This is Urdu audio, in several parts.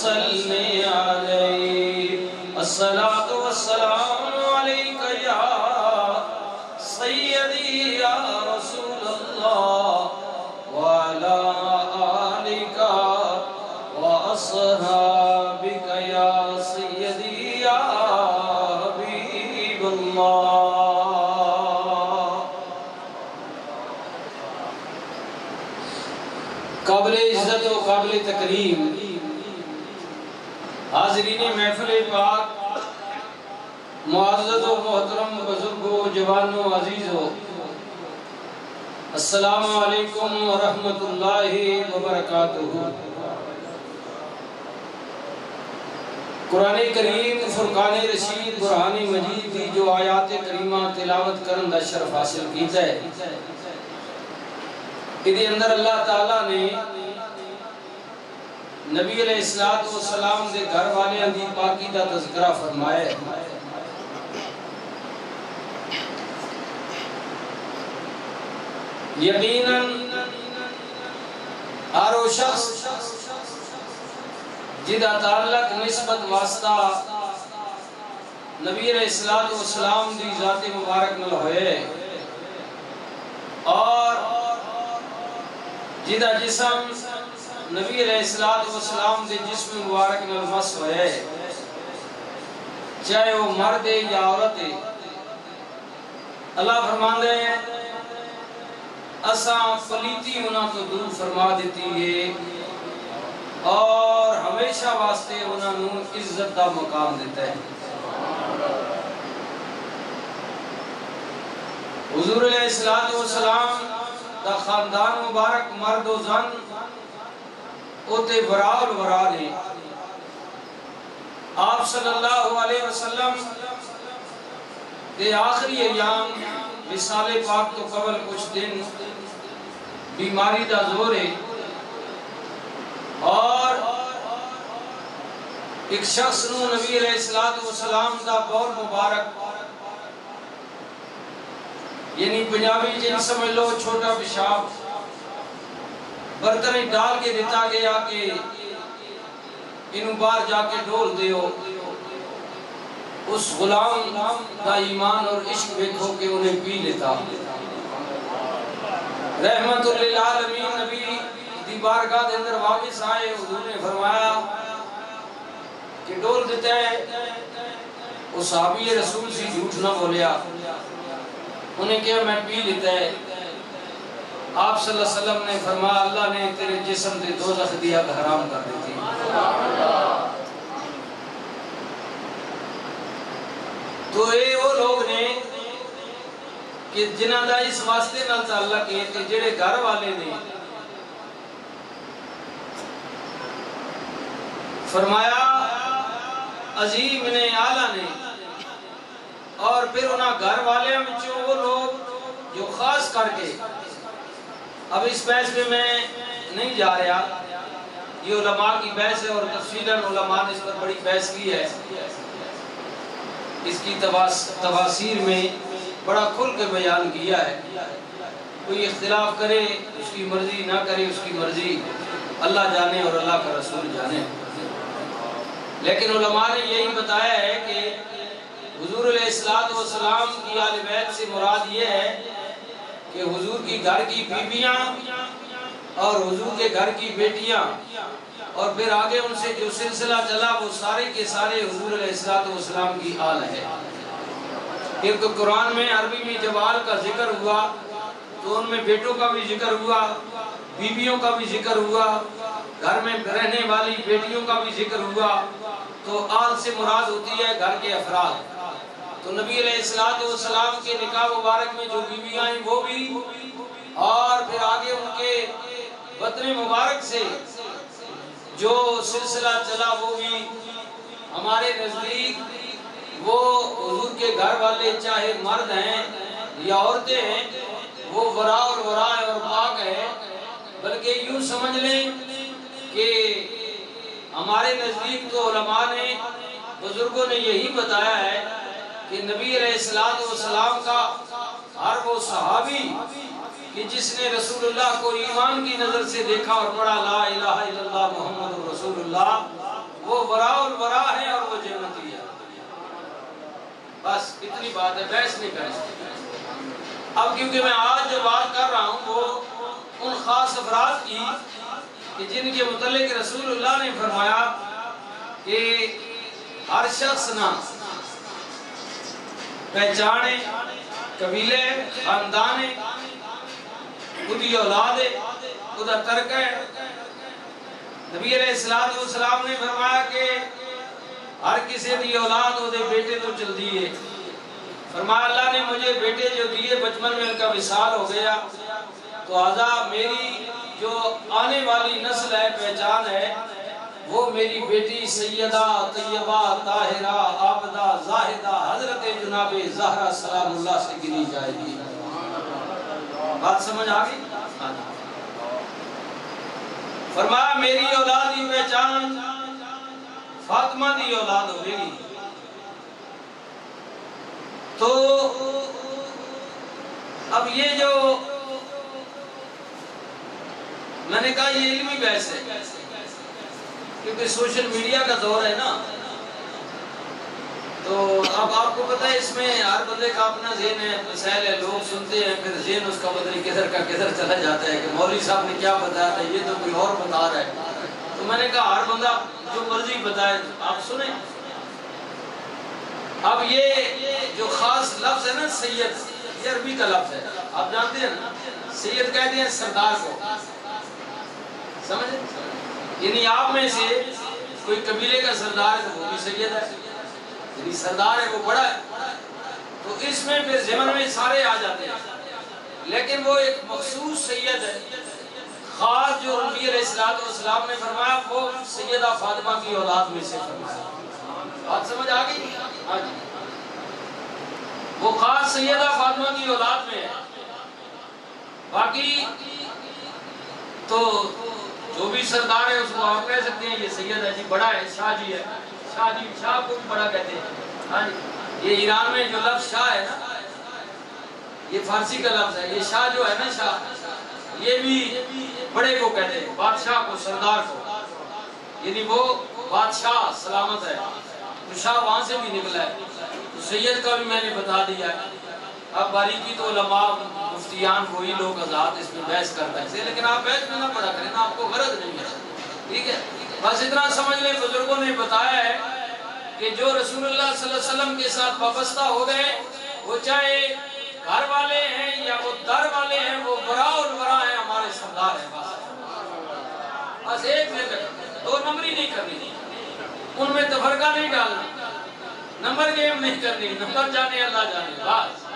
صلی علیہ الصلاۃ والسلام علیک یا سیدی یا رسول اللہ وعلا آلک واصحابک یا سیدی یا حبیب اللہ۔ قابل عزت و قابل تکریم حاضرین محفل پاک، معزز و محترم بزرگوں، جوانوں، عزیزوں، السلام علیکم ورحمۃ اللہ وبرکاتہ۔ قرآن کریم فرقان رشید برہان مجید کی جو آیات کریمہ تلاوت کرن دا شرف حاصل کیتا ہے، ادھے اندر اللہ تعالیٰ نے نبی علیہ السلام دے گھر والے دی پاکی دا تذکرہ فرمایا ہے۔ یقیناً ہر وہ شخص جدا تعلق نسبت واسطہ نبی علیہ السلام دی ذات مبارک نل ہوئے اور جدا جسم نبی علیہ السلام دے جسم مبارک نل مس ہوئے، چاہے وہ مرد ہے یا عورت ہے، اللہ فرماندے ہیں اساں پلیتی انہاں تو دور فرما دیتی ہے اور ہمیشہ واسطے انہاں نو عزت دا مقام دیتا ہے۔ حضور علیہ السلام دا خاندان مبارک مرد و زن اوتے برا الورا نے، آپ صلی اللہ علیہ وسلم دے آخری ایام وصال پاک تو قبل کچھ دن بیماری دا زور ہے اور ایک شخص نو نبی علیہ السلام دا بول مبارک، یعنی پنجابی جن سمجھ لو چھوٹا پیشاب، برتن ڈال کے دیتا گیا کہ انہوں باہر جا کے ڈول دیو۔ اس غلام دا ایمان اور عشق دیکھو کہ انہیں پی لیتا۔ رحمت للعالمین نبی دی بارگاہ دے اندر واپس آئے، حضور نے فرمایا کہ ڈول دیتا ہے، وہ صحابی رسول سے جھوٹ نہ بولیا، انہیں کہا میں پی لیتا ہے۔ آپ صلی اللہ علیہ وسلم نے فرمایا اللہ نے تیرے جسم دے دوزخ دیا حرام کر دیتی۔ تو یہ وہ لوگ نے کہ جنہاں دا اس واسطے نال تعلق ہے کہ جڑے گھر والے نے فرمایا عظیم نے، اعلیٰ نے، اور پھر انہاں گھر والے میں وہ لوگ جو خاص کر کے، اب اس بحث میں نہیں جا رہا، یہ علماء کی بحث ہے اور تفصیلاً علماء نے اس پر بڑی بحث کی ہے، اس کی تفاسیر میں بڑا کھل کے بیان کیا ہے۔ کوئی اختلاف کرے اس کی مرضی، نہ کرے اس کی مرضی، اللہ جانے اور اللہ کا رسول جانے۔ لیکن علماء نے یہی بتایا ہے کہ حضور علیہ السلام کی آل بیت سے مراد یہ ہے کہ حضور کی گھر کی بیویاں اور حضور کے گھر کی بیٹیاں اور پھر آگے ان سے جو سلسلہ چلا وہ سارے کے سارے حضور علیہ السلام کی آل ہے۔ پھر قرآن میں عربی میں جب آل کا ذکر ہوا تو ان میں بیٹوں کا بھی ذکر ہوا، بیویوں کا بھی ذکر ہوا، گھر میں رہنے والی بیٹیوں کا بھی ذکر ہوا، تو آل سے مراد ہوتی ہے گھر کے افراد۔ تو نبی علیہ السلام کے نکاح مبارک میں جو بیویاں ہیں وہ بھی، اور پھر آگے ان کے وطن مبارک سے جو سلسلہ چلا وہ بھی ہمارے نزدیک وہ حضور کے گھر والے چاہے مرد ہیں یا عورتیں ہیں وہ وراء اور وراء اور پاک ہیں، بلکہ یوں سمجھ لیں کہ ہمارے نزدیک تو علماء نے، بزرگوں نے یہی بتایا ہے کہ نبی علیہ السلام کا ہر وہ صحابی کہ جس نے رسول اللہ کو ایمان کی نظر سے دیکھا اور پڑھا لا الہ الا اللہ محمد رسول اللہ، وہ وراء الورا ہے اور وہ جنتی ہے. بس اتنی بات ہے، بحث نہیں کر سکتے. اب کیونکہ میں آج جو بات کر رہا ہوں وہ ان خاص افراد کی کہ جن کے متعلق رسول اللہ نے فرمایا کہ ہر شخص نہ پہچانے، قبیلے، خاندان، خودی اولاد، خدا ترک ہے. نبی علیہ السلام نے فرمایا کہ ہر کسی دی اولاد وہ دے بیٹے تو چل دیئے. فرمایا اللہ نے مجھے بیٹے جو دیئے بچپن میں ان کا وصال ہو گیا، تو آزا میری جو آنے والی نسل ہے، پہچان ہے، وہ میری بیٹی سیدہ طیبہ طاہرہ عابدہ زاہدہ حضرت جناب زہرا سلام اللہ سے گنی جائے گی. بات سمجھ آگئی؟ فرمایا میری اولاد کی پہچان فاطمہ دی اولاد ہوگی. تو اب یہ جو میں نے کہا یہ علمی بحث ہے کیونکہ سوشل میڈیا کا دور ہے نا، تو اب آپ کو پتہ ہے اس میں ہر بندے کا اپنا ذہن ہے، مسائل ہے، لوگ سنتے ہیں پھر ذہن اس کا بدل کدھر کا کدھر چلا جاتا ہے کہ مولوی صاحب نے کیا بتایا تھا، یہ تو کوئی اور بتا رہا ہے. تو میں نے کہا ہر بندہ جو مرضی بتائے آپ سنیں. اب یہ جو خاص لفظ ہے نا سید، یہ عربی کا لفظ ہے، آپ جانتے ہیں نا، سید کہتے ہیں سردار کو، سمجھے؟ یعنی آپ میں سے کوئی قبیلے کا سردار ہے تو وہ بھی سید ہے، یعنی سردار ہے وہ بڑا ہے. تو اس میں پھر ضمن میں سارے آ جاتے ہیں، لیکن وہ ایک مخصوص سید ہے خاص جو نبی علیہ السلام نے فرمایا وہ سیدہ فاطمہ کی اولاد میں سے فرمایا. بات سمجھ آ گئی؟ وہ خاص سیدہ فاطمہ کی اولاد میں ہے. باقی تو جو بھی سردار ہے اس کو آپ کہہ سکتے ہیں یہ سید ہے جی، بڑا ہے، شاہ جی ہے، شاہ جی، شاہ کو بھی بڑا کہتے ہیں. یہ ایران میں جو لفظ شاہ ہے نا، یہ فارسی کا لفظ ہے. یہ شاہ جو ہے نا، شاہ، یہ بھی بڑے کو کہتے ہیں، بادشاہ کو، سردار کو، یعنی وہ بادشاہ سلامت ہے. تو شاہ وہاں سے بھی نکلا ہے. تو سید کا بھی میں نے بتا دیا ہے. اب باریکی تو علماء مفتیان وہی لوگ حضرات اس میں بحث کرتا ہے، لیکن آپ بحث میں نہ پڑھا کریں نا، آپ کو غرض نہیں ہے. ٹھیک ہے، بس اتنا سمجھ لیں بزرگوں نے بتایا ہے کہ جو رسول اللہ صلی اللہ علیہ وسلم کے ساتھ وابستہ ہو گئے، وہ چاہے گھر والے ہیں یا وہ در والے ہیں، وہ وراء الورا ہیں، ہمارے سردار ہیں. بس ایک منٹ، دو نمبری نہیں کرنی، ان میں تفرقہ نہیں ڈالنا، نمبر گیم نہیں کرنی. نمبر جانے اللہ جانے، بس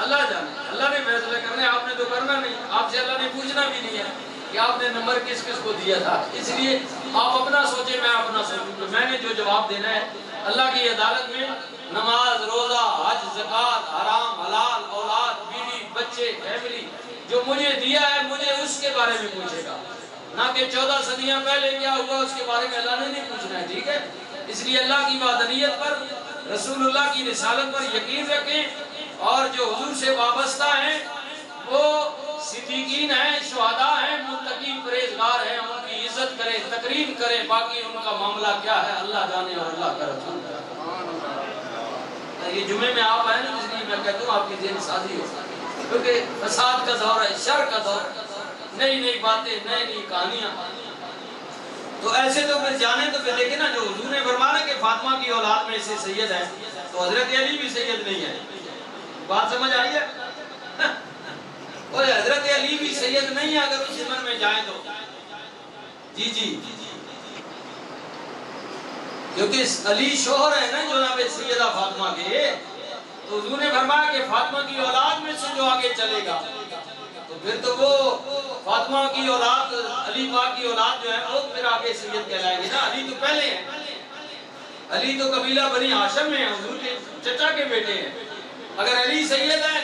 اللہ جانے، اللہ نے فیصلہ کرنے، آپ نے تو کرنا نہیں. آپ سے اللہ نے پوچھنا بھی نہیں ہے کہ آپ نے نمبر کس کس کو دیا تھا. اس لیے آپ اپنا سوچیں، میں اپنا سوچوں. میں نے جو جواب دینا ہے اللہ کی عدالت میں، نماز، روزہ، حج، زکوٰۃ، حرام، حلال، اولاد، بیوی، بچے، فیملی، جو مجھے دیا ہے مجھے اس کے بارے میں پوچھے گا، نہ کہ 14 صدیاں پہلے کیا ہوا اس کے بارے میں اللہ نے نہیں پوچھنا ہے. ٹھیک ہے، اس لیے اللہ کی وحدانیت پر، رسول اللہ کی رسالت پر یقین رکھیں، اور جو حضور سے وابستہ ہیں وہ صدیقین ہیں، شہداء ہیں، متقی پرہیزگار ہیں، ان کی عزت کریں، تکریم کریں. باقی ان کا معاملہ کیا ہے اللہ جانے اور اللہ کا رسول جانے. یہ جمعے میں آپ آئے نا، اس لیے میں کہتا ہوں آپ کی ذہن سازی ہو، کیونکہ فساد کا دور ہے، شر کا دور ہے، نئی نئی باتیں، نئی نئی کہانیاں. تو ایسے تو پھر جانے تو پھر دیکھیں نا، جو حضور نے فرمایا کہ فاطمہ کی اولاد میں سے سید ہے، تو حضرت علی بھی سید نہیں ہے. بات سمجھ آئی ہے؟ اور حضرت علی بھی سید نہیں ہے اگر اس زمن میں جائیں تو. جی جی، کیونکہ علی شوہر ہے نا جناب سیدہ فاطمہ کے، تو حضور نے فرمایا کہ فاطمہ کی اولاد میں سے جو آگے چلے گا، تو پھر تو وہ فاطمہ کی اولاد، علی پاک کی اولاد جو ہے وہ پھر آگے سید کہلائے گی نا. علی تو پہلے ہیں، علی تو قبیلہ بنی ہاشم میں ہیں، حضور کے چچا کے بیٹے ہیں. اگر علی سید ہے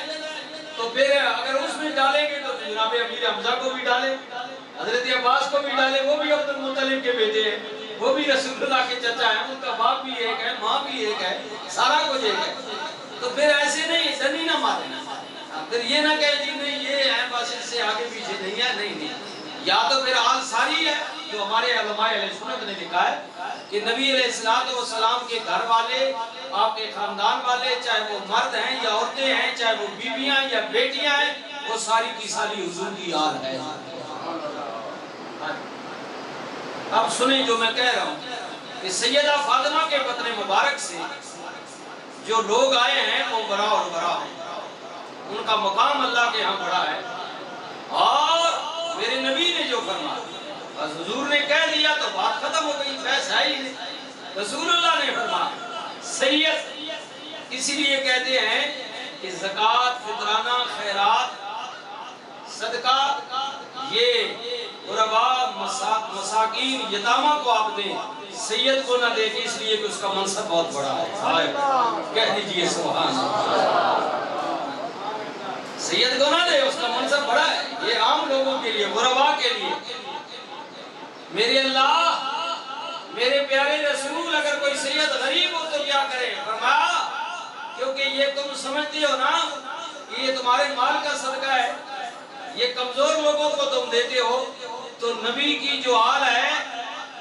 تو پھر اگر اس میں ڈالیں گے تو جناب امیر حمزہ کو بھی ڈالیں، حضرت عباس کو بھی ڈالیں، وہ بھی عبد المطلب کے بیٹے ہیں، وہ بھی رسول اللہ کے چچا ہیں، ان کا باپ بھی ایک ہے، ماں بھی ایک ہے، سارا کچھ ایک ہے. تو پھر ایسے نہیں، دنی نہ مارے، پھر یہ نہ کہے جی نہیں یہ ہے بس اس سے آگے پیچھے نہیں ہے. نہیں، یا تو پھر آل ساری ہے جو ہمارے علماء اہل سنت نے لکھا ہے کہ نبی علیہ السلام کے گھر والے، آپ کے خاندان والے، چاہے وہ مرد ہیں یا عورتیں ہیں، چاہے وہ بیویاں یا بیٹیاں ہیں، وہ ساری کی ساری حضور کی آل ہے۔ اب سنیں جو میں کہہ رہا ہوں کہ سیدہ فاطمہ کے بطن مبارک سے جو لوگ آئے ہیں وہ برا اور برا ہیں، ان کا مقام اللہ کے ہاں بڑا ہے۔ اور میرے نبی نے جو فرمایا، بس حضور نے کہہ دیا تو بات ختم ہو گئی، بحث ہے ہی نہیں۔ رسول اللہ نے فرمایا سید اسی لیے کہتے ہیں کہ زکوٰۃ، فطرانہ، خیرات، صدقہ، یہ غرباء، مساکین، یتامہ کو آپ دیں، سید کو نہ دیکھیں، اس لیے کہ اس کا منصب بہت بڑا ہے۔ کہہ دیجئے سبحان اللہ۔ سید کو نہ دے، اس کا منصب بڑا ہے، یہ عام لوگوں کے لیے، غرباء کے لیے۔ میرے اللہ، میرے پیارے رسول، اگر کوئی سید غریب ہو تو کیا کرے؟ فرمایا کیونکہ یہ تم سمجھتی ہو نا کہ یہ تمہارے مال کا صدقہ ہے، یہ کمزور لوگوں کو تم دیتے ہو، تو نبی کی جو آل ہے،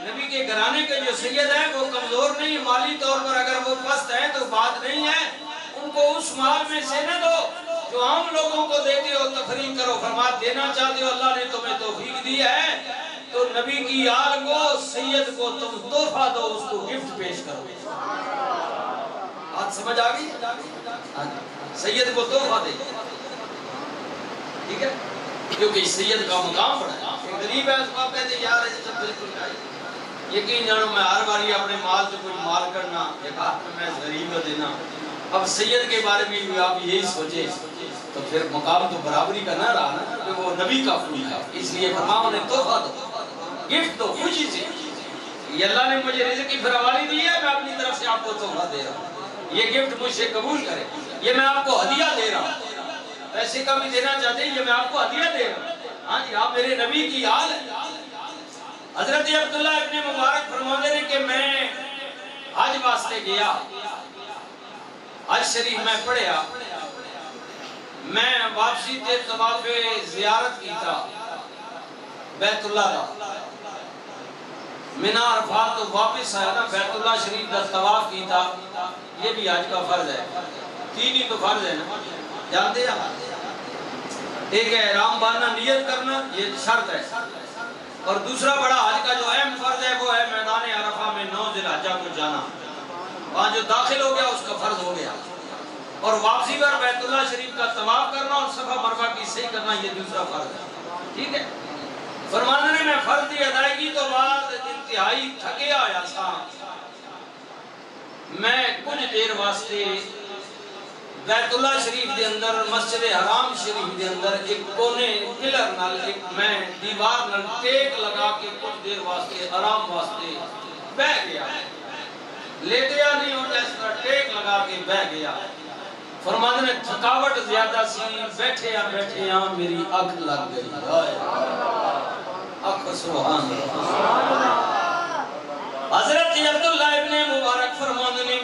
نبی کے گھرانے کے جو سید ہیں وہ کمزور نہیں، مالی طور پر اگر وہ پست ہیں تو بات نہیں ہے، ان کو اس مال میں سے نہ دو جو عام لوگوں کو دیتے ہو، تفریق کرو۔ فرمایا دینا چاہتے ہو، اللہ نے تمہیں توفیق دی ہے تو نبی کی آل کو، سید کو تم تحفہ دو، اس کو گفٹ پیش کرو۔ بات سمجھ آگئی؟ سید کو تحفہ دے، ٹھیک ہے؟ کیونکہ سید کا مقام بڑا ہے۔ غریب ہے اس کو آپ کہتے ہیں یار ایسے سب بالکل نہیں، یقین جانو میں ہر باری اپنے مال سے کچھ مال کرنا، ایک ہاتھ میں غریب کو دینا۔ اب سید کے بارے میں بھی آپ یہی سوچیں تو پھر مقام تو برابری کا نہ رہا نا، کہ وہ نبی کا پھول ہے، اس لیے فرمایا انہیں تحفہ دو، گفٹ دو، خوشی سے۔ یہ اللہ نے مجھے رزق کی فراوانی دی ہے، میں اپنی طرف سے آپ کو تحفہ دے رہا ہوں، یہ گفٹ مجھ سے قبول کرے، یہ میں آپ کو ہدیہ دے رہا ہوں۔ پیسے کا بھی دینا چاہتے ہیں، یہ میں آپ کو ہدیہ دے رہا ہوں۔ ہاں جی، آپ میرے نبی کی آل ہے۔ حضرت عبداللہ ابن مبارک فرماتے ہیں کہ میں حج واسطے گیا، حج شریف میں پڑھیا، میں واپسی تے طواف زیارت کی تھا بیت اللہ کا، منہ عرفات تو واپس آیا نا، بیت اللہ شریف کا طواف کی تھا، یہ بھی حج کا فرض ہے، تین ہی تو فرض ہے نا، جانتے ہیں؟ ایک ہے احرام باندھنا، نیت کرنا، یہ شرط ہے، اور دوسرا بڑا حج کا جو اہم فرض ہے وہ ہے میدان عرفہ میں 9 ذی الحجہ کو جانا، وہاں جو داخل ہو گیا اس کا فرض ہو گیا، اور واپسی پر بیت اللہ شریف کا طواف کرنا اور صفا مروہ کی صحیح کرنا، یہ دوسرا فرض ہے، ٹھیک ہے؟ فرمانے نے میں فرض کی ادائیگی تو بعد انتہائی تھکیا آیا تھا، میں کچھ دیر واسطے بیت اللہ شریف دے اندر، مسجد حرام شریف دے اندر ایک کونے پلر نال، ایک میں دیوار نال ٹیک لگا کے کچھ دیر واسطے آرام واسطے بہ گیا، لیٹیا نہیں ہوں، جس طرح ٹیک لگا کے بہ گیا۔ فرمانے نے تھکاوٹ زیادہ سی، بیٹھے میری اکھ لگ گئی، اکھ سبحان اللہ۔ حضرت عبداللہ ابن مبارک فرمانے نے